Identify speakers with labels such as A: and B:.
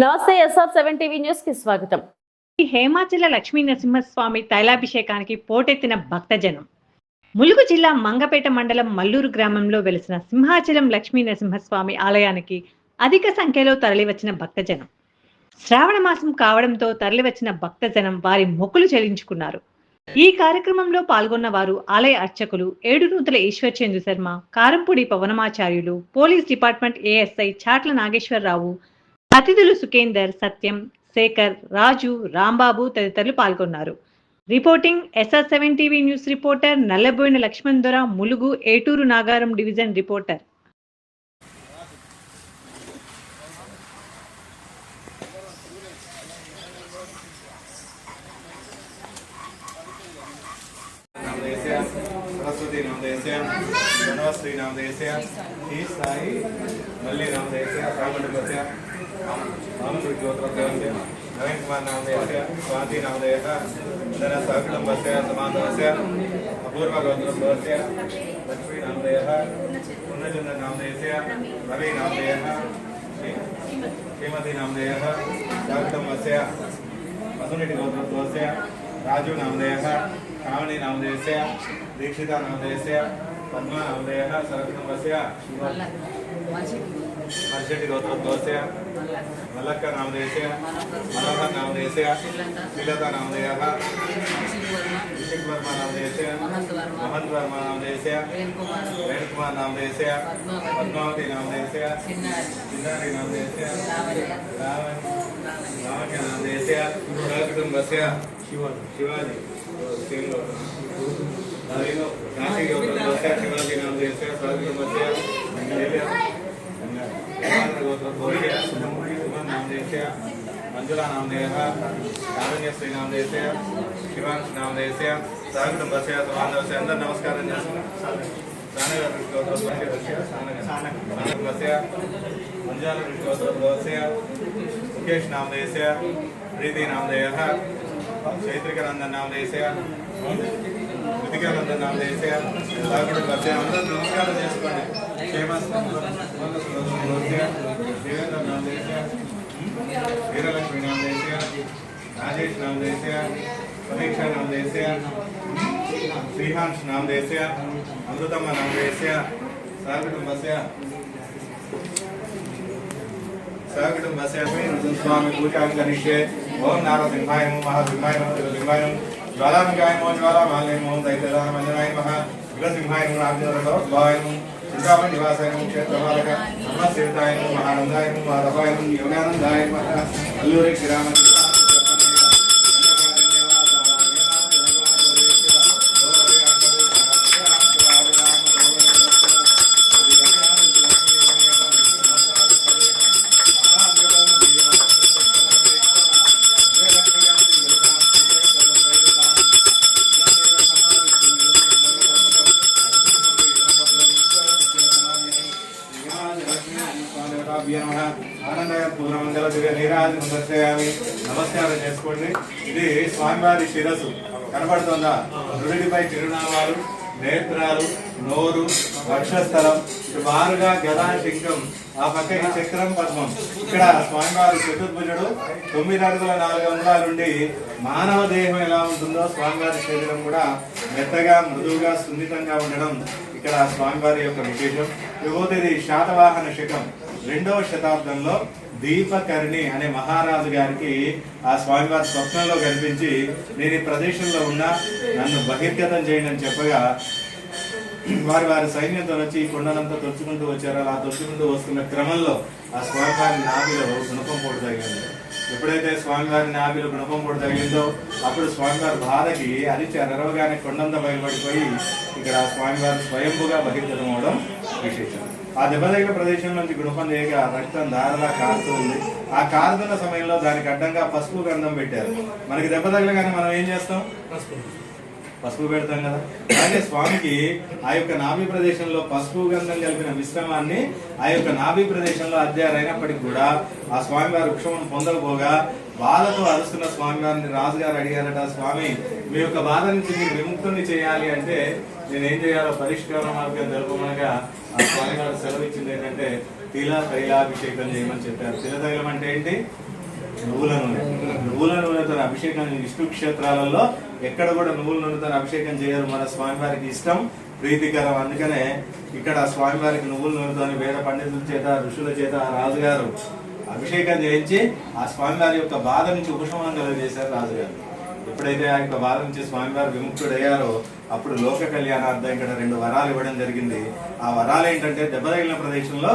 A: నమస్తే SR7 TV news కి స్వాగతం.
B: హేమాచల లక్ష్మీ నరసింహస్వామి తైలాభిషేకానికి పోటెత్తిన భక్తజనం. ములుగు జిల్లా మంగపేట మండలం మల్లూరు గ్రామంలో వెలిసిన సింహాచలం లక్ష్మీ నరసింహస్వామి ఆలయానికి అధిక సంఖ్యలో తరలివచ్చిన భక్తజనం. శ్రావణ మాసం కావడంతో తరలివచ్చిన భక్తజనం వారి మొక్కులు చెల్లించుకున్నారు. ఈ కార్యక్రమంలో పాల్గొన్న వారు ఆలయ అర్చకులు Edunuthala Eshwarchandra Sharma, Karampudi Pavanamacharyulu, police department ASI Chatla Nageswararao, అతిథులు సుఖేందర్, సత్యం, శేఖర్, రాజు, రాంబాబు తదితరులు పాల్గొన్నారు. Reporting SR7 TV news reporter Nallaboina Laxman Dora, Mulugu Eturu Nagaram division reporter.
C: Saraswati नामदेस्य धनवश्री नामदेस्य श्री साई मल्ली नामदेस्य सामंडस्य आमंत्रितोत्रस्य नवीन कुमार नामदेस्य स्वाति नामदेयः धन सहकुटुम्बस्य समानस्य अपूर्व गोत्रस्य लक्ष्मी नामदेयः पुण्यचंद्र नामदेस्य रवि नामदेयः श्रीमती नामदेयः सहकुटुम्बस्य वसुनिटि गोत्रस्य राजू नामदेयः श्रावणी नामदेयस्य दीक्षिता नामदेयस्य पद्मा नामदेयः सरकुटुम्बस्य हर्षेटि गोत्रस्य मल्लक्क नामदेयस्य मनोहर नामदेयस्य श्रीलता नामदेयः ऋषिक वर्मा नामदेयस्य महंत वर्मा नामदेयस्य वेणुकुमार नामदेयस्य पद्मावती नामदेयस्य चिन्नारी नामदेयस्य लावण्य नामदेयस्य सरकुटुम्बस्य शिवाजी नासिक गोत्रस्य शिवाजी नामदेयस्य सरकुटुम्बस्य सुमन नामदेयस्य मंजुला नामदेयः कारुण्यश्री नामदेयस्य शिवांश नामदेयस्य सहकुटुम्बस्य समानस्य अंदर नमस्कारं सानगस्य मंजाल गोत्रस्य मुकेश नामदेयस्य प्रीति नामदेयः चैत्रिकानंदन नामदेयस्य कृतिकानंदन नामदेयस्य सहकुटुम्बस्य अंदर नमस्कारं చేసుకోండి देवेंद्र नामदेयस्य वीरलक्ष्मी नामदेयस्य राजेश नामदेयस्य समीक्षा नामदेयस्य श्रीहांश नामदेयस्य अमृतम्मा नामदेयस्य सहकुटुम्बस्य स्वामी पूजा करिष्ये ओम नारसिंहाय नमः महासिंहाय नमः शिवलिंगाय नमः ज्वालामुखाय नमः ज्वालामालय नमः दैत्यदानमंजनाय नमः विलसिंहाय नमः नागदेवताय नमः चिंतामणि निवासाय नमः क्षेत्रपालक नमस्तेताय नमः महानंदाय नमः माधवाय नमः योगानंदाय नमः अल्लूरि श्रीराम నమస్కారం చేసుకోండి. ఇది స్వామివారి శిరస్సు కనబడుతుందా? నుడిపై చిరునామాలు, నేత్రాలు, నోరు, వక్షస్థలం, బారుగా గదా శంఖం, ఆ పక్కకి చక్రం, పద్మం. ఇక్కడ స్వామివారి చతుర్భుజుడు 9 అడుగుల 4 అంగుళాల నుండి మానవ దేహం ఎలా ఉంటుందో స్వామివారి శరీరం కూడా మెత్తగా, మృదువుగా, సున్నితంగా ఉండడం ఇక్కడ స్వామివారి యొక్క విశేషం. ఇకపోతే ఇది శాతవాహన శకం 2వ శతాబ్దంలో దీపకర్ణి అనే మహారాజు గారికి ఆ స్వామివారి స్వప్నంలో కనిపించి నేను ఈ ప్రదేశంలో ఉన్నా నన్ను బహిర్గతం చేయండి అని చెప్పగా వారి సైన్యంతో వచ్చి ఈ కొండలంతా తొచ్చుకుంటూ వచ్చారు. అలా తొచ్చుకుంటూ వస్తున్న క్రమంలో ఆ స్వామివారి నాభిలో గుణపం పొడి తగిలింది. ఎప్పుడైతే స్వామివారి నాభిలో గుణపం పొడి తగిలిందో అప్పుడు స్వామివారి బాధకి అరిచి అరవగానే కొండంతా బయలుపడిపోయి ఇక్కడ స్వామివారి స్వయంభుగా బహిర్గతం అవడం విశేషం. ఆ దెబ్బ తగిన ప్రదేశం నుంచి గుణపం చేయగా రక్తం దారలా కారుతూ ఉంది. ఆ కారుతున్న సమయంలో దానికి అడ్డంగా పసుపు గంధం పెట్టారు. మనకి దెబ్బ తగలగానే మనం ఏం చేస్తాం? పసుపు పెడతాం కదా. అలాగే స్వామికి ఆ యొక్క నాభి ప్రదేశంలో పసుపు గంధం కలిపిన మిశ్రమాన్ని ఆ యొక్క నాభి ప్రదేశంలో అద్దారైనప్పటికీ కూడా ఆ స్వామివారి వృక్షం పొందకపోగా బాధతో అరుస్తున్న స్వామివారిని రాజుగారు అడిగారట, స్వామి మీ యొక్క బాధ నుంచి మీరు విముక్తుని చేయాలి అంటే నేనేం చేయాలో పరిష్కార మార్గం తెలుపమనగా ఆ స్వామి గారు సెలవు ఇచ్చింది ఏంటంటే తైలాభిషేకం చేయమని చెప్పారు. తైలం అంటే ఏంటి? నువ్వుల నూనె. నువ్వుల నూనెతో అభిషేకం విష్ణు క్షేత్రాలలో ఎక్కడ కూడా నువ్వుల నూనెతో అభిషేకం చేయరు. మన స్వామివారికి ఇష్టం, ప్రీతికరం. అందుకనే ఇక్కడ స్వామివారికి నువ్వుల నూనెతో వేద పండితుల చేత, ఋషుల చేత రాజుగారు అభిషేకం చేయించి ఆ స్వామివారి యొక్క బాధ నుంచి ఉపశమనం కలుగజేశారు రాజుగారు. ఎప్పుడైతే ఆ యొక్క బాధ నుంచి స్వామివారు విముక్తుడయ్యారో అప్పుడు లోక కళ్యాణార్థం ఇక్కడ 2 వరాలు ఇవ్వడం జరిగింది. ఆ వరాలు ఏంటంటే దెబ్బ తగిలిన ప్రదేశంలో